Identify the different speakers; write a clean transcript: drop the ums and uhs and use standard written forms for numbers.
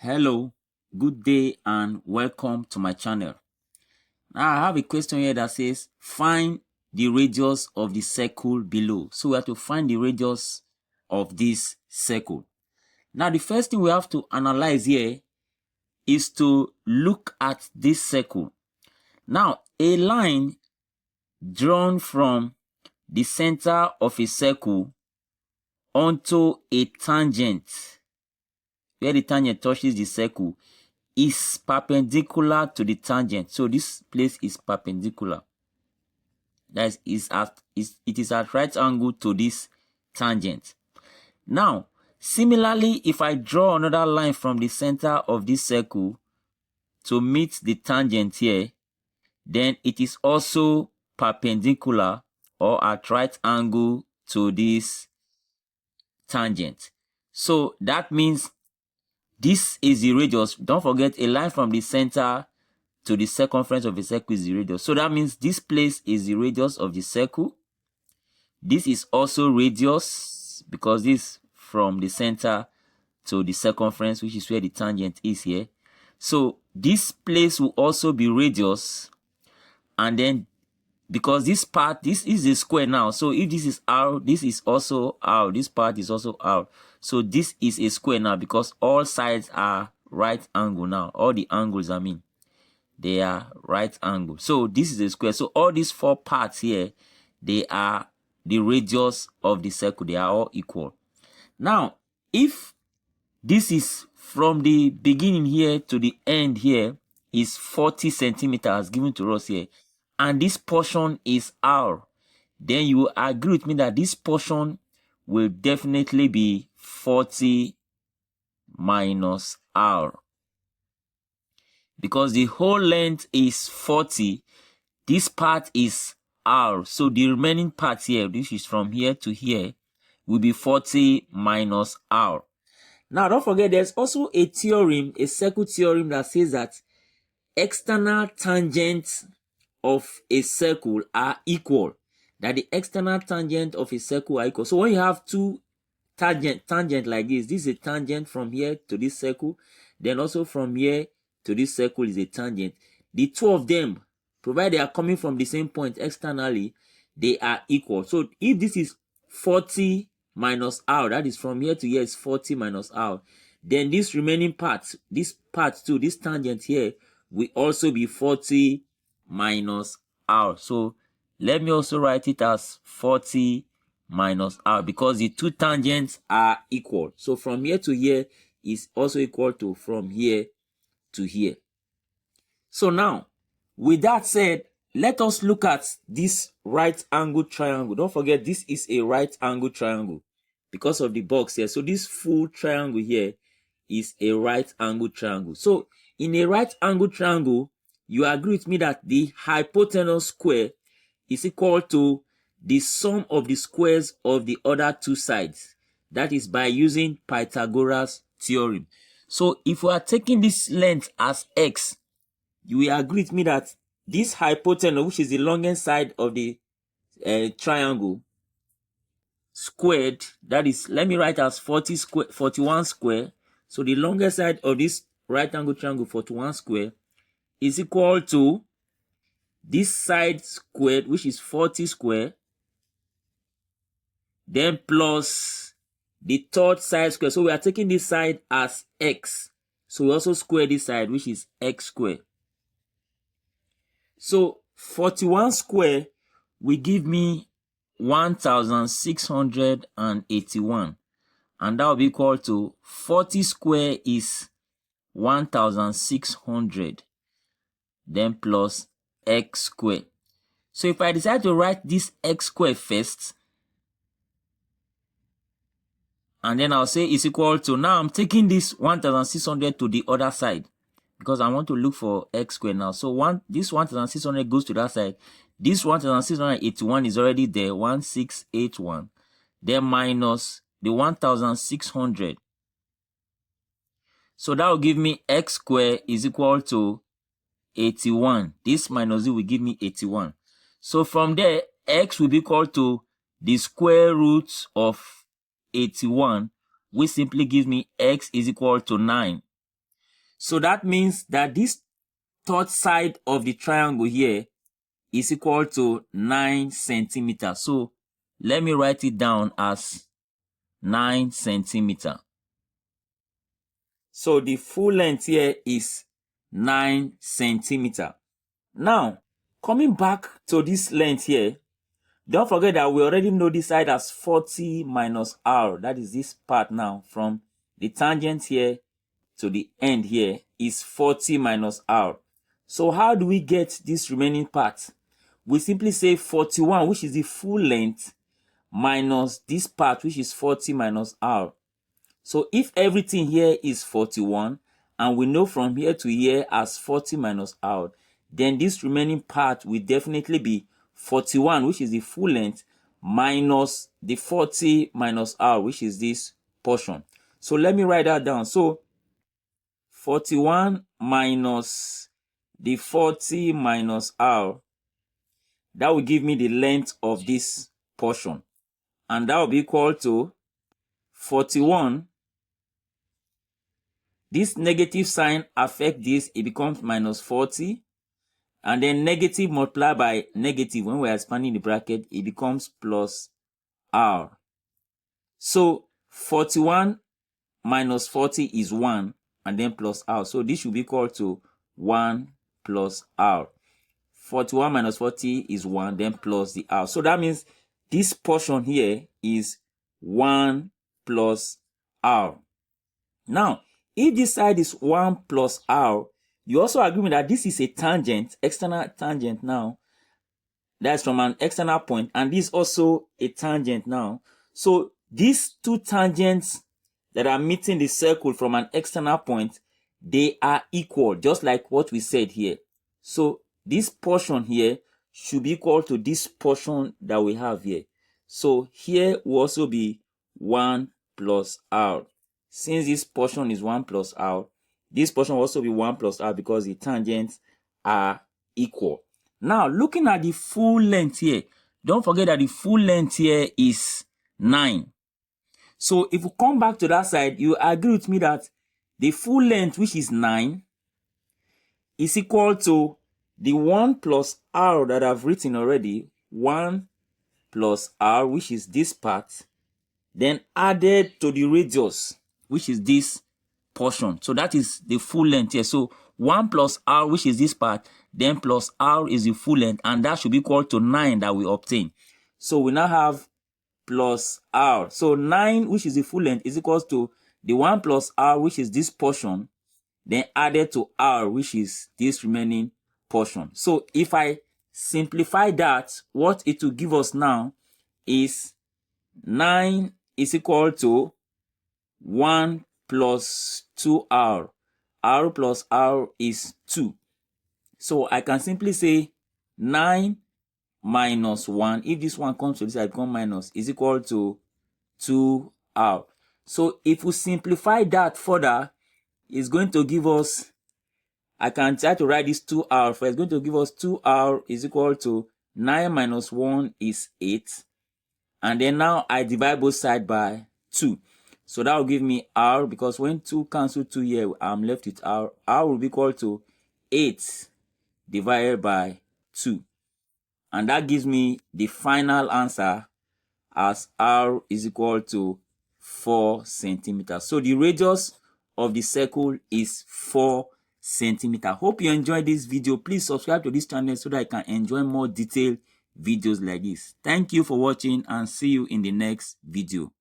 Speaker 1: Hello, good day and welcome to my channel. Now I have a question here that says find the radius of the circle below. So we have to find the radius of this circle. Now the first thing we have to analyze here is to look at this circle. Now a line drawn from the center of a circle onto a tangent where the tangent touches the circle is perpendicular to the tangent. So this place is perpendicular. That is it is at right angle to this tangent. Now, similarly, if I draw another line from the center of this circle to meet the tangent here, then it is also perpendicular or at right angle to this tangent. So that means this is the radius. Don't forget, a line from the center to the circumference of a circle is the radius. So that means this place is the radius of the circle. This is also radius because this from the center to the circumference, which is where the tangent is here. So this place will also be radius. And then because this part, this is a square now. So if this is R, this is also R. This part is also R. So this is a square now because all sides are right angle now. All the angles, they are right angle. So this is a square. So all these four parts here, they are the radius of the circle. They are all equal. Now, if this is from the beginning here to the end here is 40 centimeters given to us here, and this portion is R, then you will agree with me that this portion will definitely be 40 minus R. Because the whole length is 40, this part is R. So the remaining part here, this is from here to here, will be 40 minus R. Now don't forget, there's also a theorem, a circle theorem that says that external tangents of a circle are equal. That the external tangent of a circle are equal. So when you have two tangent like this is a tangent from here to this circle, then also from here to this circle is a tangent. The two of them, provided they are coming from the same point externally, they are equal. So if this is 40 minus R, that is from here to here is 40 minus R, then this remaining part, this part too, this tangent here, will also be 40 minus R. So let me also write it as 40 minus R because the two tangents are equal. So from here to here is also equal to from here to here. So now, with that said, let us look at this right angle triangle. Don't forget, this is a right angle triangle because of the box here. So this full triangle here is a right angle triangle. So in a right angle triangle, you agree with me that the hypotenuse square is equal to the sum of the squares of the other two sides. That is by using Pythagoras theorem. So if we are taking this length as x, you will agree with me that this hypotenuse, which is the longest side of the triangle, squared, that is, let me write as 41 square. So the longest side of this right angle triangle, 41 square, is equal to this side squared, which is 40 square, then plus the third side square. So we are taking this side as x. So we also square this side, which is x square. So 41 square will give me 1681. And that will be equal to 40 square is 1600. Then plus x square. So if I decide to write this x square first, and then I'll say it's equal to, now I'm taking this 1600 to the other side because I want to look for x square now. So this 1600 goes to that side. This 1681 is already there, 1681. Then minus the 1600. So that will give me x square is equal to 81. This minus it will give me 81. So from there, x will be equal to the square root of 81, which simply gives me x is equal to 9. So that means that this third side of the triangle here is equal to 9 centimeters. So let me write it down as 9 centimeters. So the full length here is 9 centimeters. Now, coming back to this length here, don't forget that we already know this side as 40 minus r. That is this part now from the tangent here to the end here is 40 minus r. So how do we get this remaining part? We simply say 41, which is the full length, minus this part, which is 40 minus r. So if everything here is 41, and we know from here to here as 40 minus r, then this remaining part will definitely be 41, which is the full length, minus the 40 minus r, which is this portion. So let me write that down. So 41 minus the 40 minus r, that will give me the length of this portion. And that will be equal to 41. This negative sign affects this, it becomes minus 40. And then negative multiplied by negative, when we are expanding the bracket, it becomes plus r. So 41 minus 40 is 1, and then plus r. So this should be equal to 1 plus r. 41 minus 40 is 1, then plus the r. So that means this portion here is 1 plus r. Now, if this side is 1 plus r, you also agree with that this is a tangent, external tangent now. That's from an external point, and this is also a tangent now. So these two tangents that are meeting the circle from an external point, they are equal, just like what we said here. So this portion here should be equal to this portion that we have here. So here will also be 1 plus r. Since this portion is 1 plus r, this portion will also be 1 plus r because the tangents are equal. Now, looking at the full length here, don't forget that the full length here is 9. So if we come back to that side, you agree with me that the full length, which is 9, is equal to the 1 plus r that I've written already, 1 plus r, which is this part, then added to the radius, which is this portion. So that is the full length here. So 1 plus r, which is this part, then plus r is the full length, and that should be equal to 9 that we obtain. So we now have plus r. So 9, which is the full length, is equal to the 1 plus r, which is this portion, then added to r, which is this remaining portion. So if I simplify that, what it will give us now is 9 is equal to 1 plus 2r. r plus r is 2. So I can simply say 9 minus 1, if this one comes to this side, become minus, is equal to 2r. So if we simplify that further, it's going to give us, I can try to write this 2r first. It's going to give us 2r is equal to 9 minus 1 is 8. And then now I divide both sides by 2. So that will give me r, because when 2 cancel 2 here, I'm left with r. r will be equal to 8 divided by 2. And that gives me the final answer as r is equal to 4 centimeters. So the radius of the circle is 4 centimeters. Hope you enjoyed this video. Please subscribe to this channel so that I can enjoy more detailed videos like this. Thank you for watching, and see you in the next video.